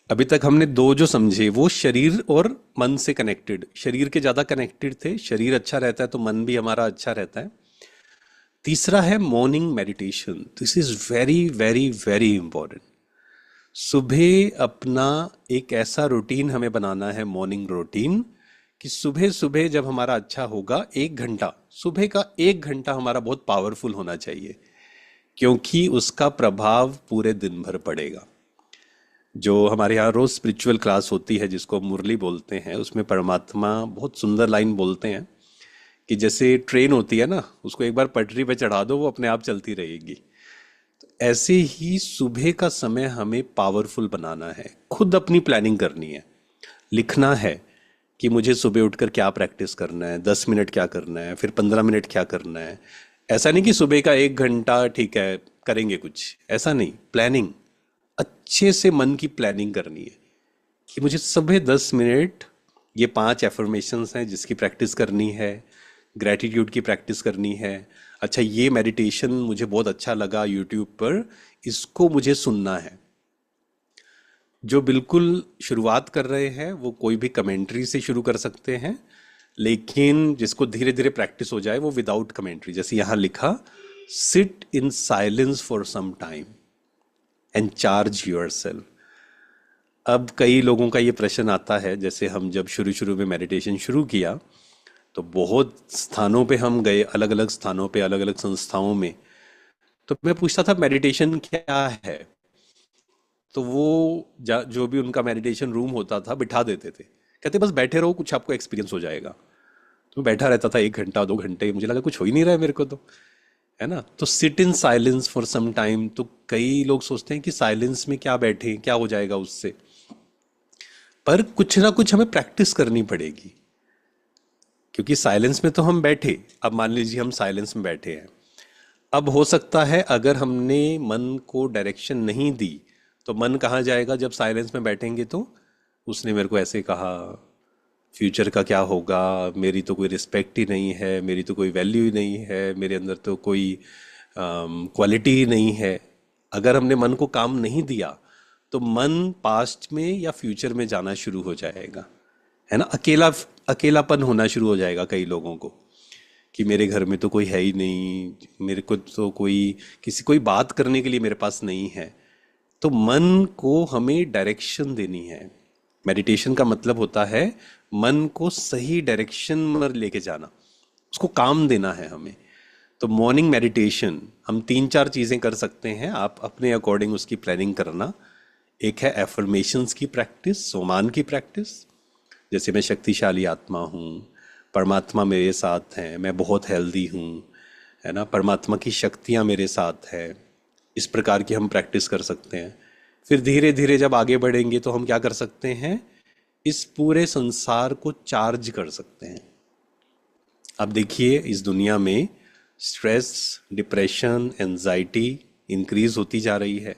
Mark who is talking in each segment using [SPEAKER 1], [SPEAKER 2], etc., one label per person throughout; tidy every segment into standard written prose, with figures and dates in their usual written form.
[SPEAKER 1] अभी तक हमने दो जो समझे वो शरीर और मन से कनेक्टेड, शरीर के ज़्यादा कनेक्टेड थे। शरीर अच्छा रहता है तो मन भी हमारा अच्छा रहता है। तीसरा है morning meditation. This is very very very important. सुबह अपना एक ऐसा रूटीन हमें बनाना है, मॉर्निंग रूटीन, कि सुबह सुबह जब हमारा अच्छा होगा, 1 घंटा, सुबह का 1 घंटा हमारा बहुत पावरफुल होना चाहिए, क्योंकि उसका प्रभाव पूरे दिन भर पड़ेगा। जो हमारे यहाँ रोज स्पिरिचुअल क्लास होती है, जिसको हम मुरली बोलते हैं, उसमें परमात्मा बहुत सुंदर लाइन बोलते हैं कि जैसे ट्रेन होती है ना, उसको एक बार पटरी पे चढ़ा दो वो अपने आप चलती रहेगी। ऐसे ही सुबह का समय हमें पावरफुल बनाना है, खुद अपनी प्लानिंग करनी है। लिखना है कि मुझे सुबह उठकर क्या प्रैक्टिस करना है, 10 मिनट क्या करना है, फिर 15 मिनट क्या करना है। ऐसा नहीं कि सुबह का 1 घंटा ठीक है करेंगे कुछ, ऐसा नहीं। प्लानिंग, अच्छे से मन की प्लानिंग करनी है कि मुझे सुबह 10 मिनट ये 5 एफर्मेशंस हैं जिसकी प्रैक्टिस करनी है, ग्रैटिट्यूड की प्रैक्टिस करनी है। अच्छा, ये मेडिटेशन मुझे बहुत अच्छा लगा यूट्यूब पर, इसको मुझे सुनना है। जो बिल्कुल शुरुआत कर रहे हैं वो कोई भी कमेंट्री से शुरू कर सकते हैं, लेकिन जिसको धीरे धीरे प्रैक्टिस हो जाए वो विदाउट कमेंट्री, जैसे यहाँ लिखा, sit in silence for some time and charge yourself. अब कई लोगों का ये प्रश्न आता है, जैसे हम जब शुरू शुरू में मेडिटेशन शुरू किया तो बहुत स्थानों पे हम गए, अलग अलग स्थानों पे, अलग अलग संस्थाओं में। तो मैं पूछता था मेडिटेशन क्या है, तो वो जो भी उनका मेडिटेशन रूम होता था बिठा देते थे, कहते बस बैठे रहो, कुछ आपको एक्सपीरियंस हो जाएगा। तो मैं बैठा रहता था 1 घंटा 2 घंटे, मुझे लगा कुछ हो ही नहीं रहा है मेरे को तो, है ना। तो sit in silence for some time, तो कई लोग सोचते हैं कि साइलेंस में क्या बैठे, क्या हो जाएगा उससे। पर कुछ ना कुछ हमें प्रैक्टिस करनी पड़ेगी, क्योंकि साइलेंस में तो हम बैठे। अब मान लीजिए हम साइलेंस में बैठे हैं, अब हो सकता है अगर हमने मन को डायरेक्शन नहीं दी तो मन कहाँ जाएगा जब साइलेंस में बैठेंगे। तो उसने मेरे को ऐसे कहा, फ्यूचर का क्या होगा, मेरी तो कोई रिस्पेक्ट ही नहीं है, मेरी तो कोई वैल्यू ही नहीं है, मेरे अंदर तो कोई क्वालिटी ही नहीं है। अगर हमने मन को काम नहीं दिया तो मन पास्ट में या फ्यूचर में जाना शुरू हो जाएगा, है ना। अकेलापन होना शुरू हो जाएगा कई लोगों को, कि मेरे घर में तो कोई है ही नहीं, मेरे को तो कोई, किसी कोई बात करने के लिए मेरे पास नहीं है। तो मन को हमें डायरेक्शन देनी है। मेडिटेशन का मतलब होता है मन को सही डायरेक्शन में लेके जाना, उसको काम देना है हमें। तो मॉर्निंग मेडिटेशन हम 3 4 चीज़ें कर सकते हैं, आप अपने अकॉर्डिंग उसकी प्लानिंग करना। एक है एफर्मेशंस की प्रैक्टिस, सोमान की प्रैक्टिस, जैसे मैं शक्तिशाली आत्मा हूँ, परमात्मा मेरे साथ हैं, मैं बहुत हेल्दी हूँ, है ना, परमात्मा की शक्तियाँ मेरे साथ हैं। इस प्रकार की हम प्रैक्टिस कर सकते हैं। फिर धीरे धीरे जब आगे बढ़ेंगे तो हम क्या कर सकते हैं, इस पूरे संसार को चार्ज कर सकते हैं। अब देखिए, इस दुनिया में स्ट्रेस, डिप्रेशन, एंजाइटी इंक्रीज होती जा रही है।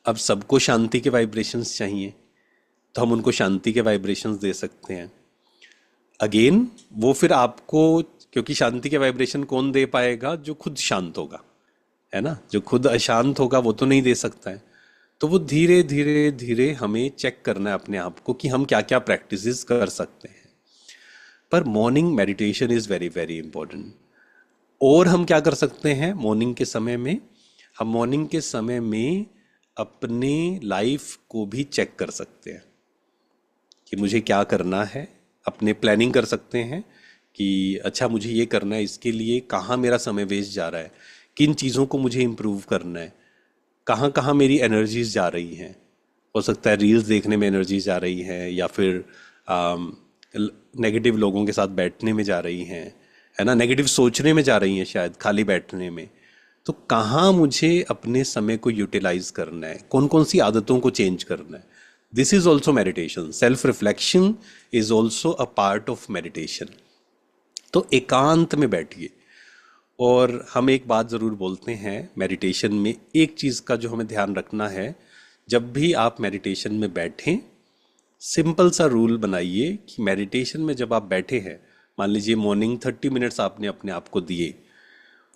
[SPEAKER 1] अब सबको शांति के वाइब्रेशंस चाहिए, तो हम उनको शांति के वाइब्रेशंस दे सकते हैं। अगेन वो फिर आपको, क्योंकि शांति के वाइब्रेशन कौन दे पाएगा, जो खुद शांत होगा, है ना। जो खुद अशांत होगा वो तो नहीं दे सकता है। तो वो धीरे धीरे धीरे हमें चेक करना है अपने आप को कि हम क्या क्या प्रैक्टिसेस कर सकते हैं। पर morning meditation is very very important. और हम क्या कर सकते हैं मॉर्निंग के समय में, हम मॉर्निंग के समय में अपने लाइफ को भी चेक कर सकते हैं कि मुझे क्या करना है। अपने प्लानिंग कर सकते हैं कि अच्छा मुझे ये करना है, इसके लिए कहाँ मेरा समय वेस्ट जा रहा है, किन चीज़ों को मुझे इम्प्रूव करना है, कहाँ कहाँ मेरी एनर्जीज जा रही हैं। हो सकता है रील्स देखने में एनर्जीज जा रही हैं, या फिर नेगेटिव लोगों के साथ बैठने में जा रही हैं, है ना, नेगेटिव सोचने में जा रही हैं शायद, खाली बैठने में। तो कहाँ मुझे अपने समय को यूटिलाइज करना है, कौन कौन सी आदतों को चेंज करना है। This is also meditation. Self reflection is also a part of meditation. तो एकांत में बैठिए। और हम एक बात ज़रूर बोलते हैं मेडिटेशन में, एक चीज़ का जो हमें ध्यान रखना है, जब भी आप मेडिटेशन में बैठें, सिंपल सा रूल बनाइए कि मेडिटेशन में जब आप बैठे हैं, मान लीजिए मॉर्निंग 30 मिनट्स आपने अपने आप को दिए,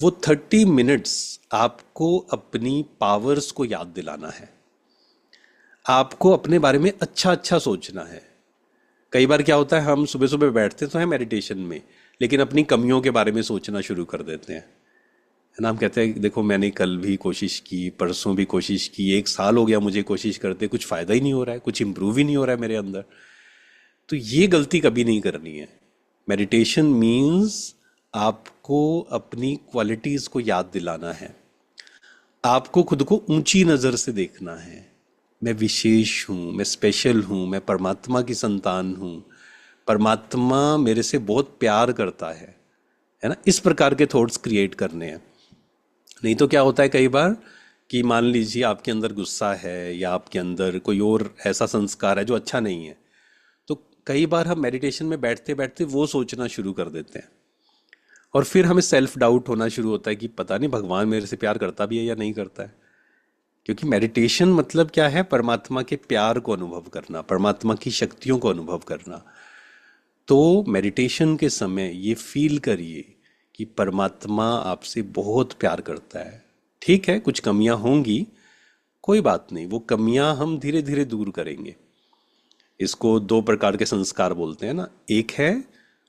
[SPEAKER 1] वो 30 मिनट्स आपको अपनी पावर्स को याद दिलाना है। आपको अपने बारे में अच्छा अच्छा सोचना है। कई बार क्या होता है, हम सुबह सुबह बैठते तो हैं मेडिटेशन में, लेकिन अपनी कमियों के बारे में सोचना शुरू कर देते हैं, है ना। हम कहते हैं देखो मैंने कल भी कोशिश की, परसों भी कोशिश की, 1 साल हो गया मुझे कोशिश करते, कुछ फ़ायदा ही नहीं हो रहा है, कुछ इम्प्रूव ही नहीं हो रहा है मेरे अंदर। तो ये गलती कभी नहीं करनी है। मेडिटेशन मीन्स आपको अपनी क्वालिटीज़ को याद दिलाना है, आपको खुद को ऊंची नज़र से देखना है। मैं विशेष हूँ, मैं स्पेशल हूँ, मैं परमात्मा की संतान हूँ, परमात्मा मेरे से बहुत प्यार करता है ना। इस प्रकार के थॉट्स क्रिएट करने हैं। नहीं तो क्या होता है कई बार कि मान लीजिए आपके अंदर गुस्सा है या आपके अंदर कोई और ऐसा संस्कार है जो अच्छा नहीं है, तो कई बार हम मेडिटेशन में बैठते बैठते वो सोचना शुरू कर देते हैं, और फिर हमें सेल्फ डाउट होना शुरू होता है कि पता नहीं भगवान मेरे से प्यार करता भी है या नहीं करता है। क्योंकि मेडिटेशन मतलब क्या है, परमात्मा के प्यार को अनुभव करना, परमात्मा की शक्तियों को अनुभव करना। तो मेडिटेशन के समय ये फील करिए कि परमात्मा आपसे बहुत प्यार करता है। ठीक है, कुछ कमियां होंगी, कोई बात नहीं, वो कमियां हम धीरे धीरे दूर करेंगे। इसको 2 प्रकार के संस्कार बोलते हैं ना, एक है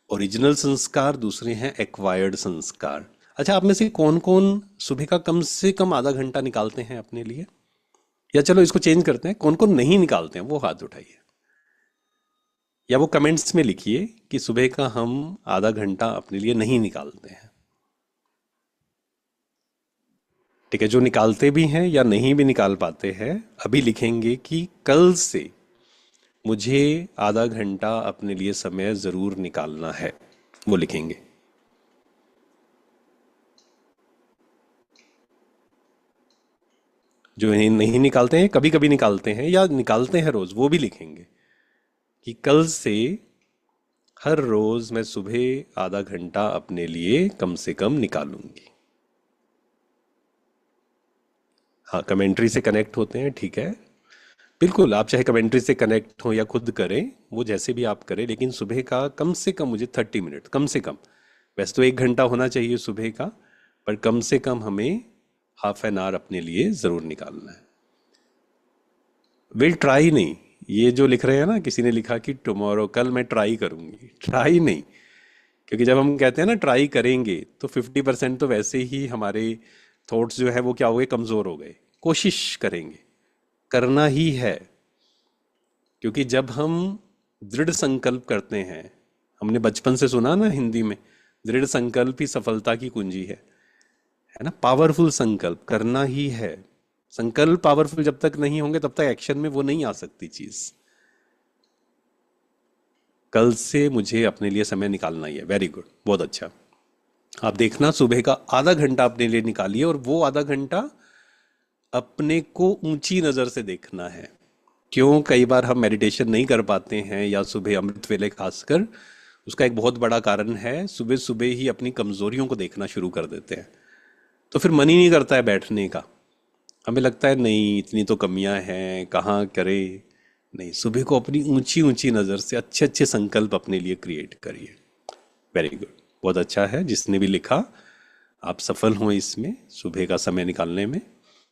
[SPEAKER 1] ओरिजिनल संस्कार, दूसरे हैं एक्वायर्ड संस्कार। अच्छा, आप में से कौन कौन सुबह का कम से कम आधा घंटा निकालते हैं अपने लिए? या चलो इसको चेंज करते हैं, कौन कौन नहीं निकालते हैं वो हाथ उठाइए, या वो कमेंट्स में लिखिए कि सुबह का हम आधा घंटा अपने लिए नहीं निकालते हैं। ठीक है, जो निकालते भी हैं या नहीं भी निकाल पाते हैं, अभी लिखेंगे कि कल से मुझे आधा घंटा अपने लिए समय जरूर निकालना है, वो लिखेंगे। जो नहीं नहीं निकालते हैं, कभी कभी निकालते हैं या निकालते हैं रोज, वो भी लिखेंगे कि कल से हर रोज मैं सुबह आधा घंटा अपने लिए कम से कम निकालूंगी। हाँ, कमेंट्री से कनेक्ट होते हैं, ठीक है। बिल्कुल, आप चाहे कमेंट्री से कनेक्ट हो या खुद करें, वो जैसे भी आप करें, लेकिन सुबह का कम से कम मुझे 30 मिनट, कम से कम। वैसे तो 1 घंटा होना चाहिए सुबह का, पर कम से कम हमें हाफ एन आवर अपने लिए ज़रूर निकालना है। विल ट्राई नहीं, ये जो लिख रहे हैं ना, किसी ने लिखा कि टुमारो, कल मैं ट्राई करूंगी, ट्राई नहीं। क्योंकि जब हम कहते हैं ना ट्राई करेंगे, तो 50% तो वैसे ही हमारे थॉट्स जो है वो क्या हो गए, कमज़ोर हो गए। कोशिश करेंगे, करना ही है। क्योंकि जब हम दृढ़ संकल्प करते हैं, हमने बचपन से सुना ना हिंदी में, दृढ़ संकल्प ही सफलता की कुंजी है ना। पावरफुल संकल्प करना ही है। संकल्प पावरफुल जब तक नहीं होंगे तब तक एक्शन में वो नहीं आ सकती चीज। कल से मुझे अपने लिए समय निकालना ही है, वेरी गुड, बहुत अच्छा। आप देखना सुबह का आधा घंटा अपने लिए निकालिए, और वो आधा घंटा अपने को ऊंची नजर से देखना है। क्यों कई बार हम मेडिटेशन नहीं कर पाते हैं, या सुबह अमृत वेले खासकर, उसका एक बहुत बड़ा कारण है सुबह सुबह ही अपनी कमजोरियों को देखना शुरू कर देते हैं। तो फिर मन ही नहीं करता है बैठने का, हमें लगता है नहीं इतनी तो कमियां हैं, कहाँ करे। नहीं, सुबह को अपनी ऊंची ऊंची नज़र से अच्छे अच्छे संकल्प अपने लिए क्रिएट करिए। वेरी गुड, बहुत अच्छा है। जिसने भी लिखा, आप सफल हों इसमें, सुबह का समय निकालने में।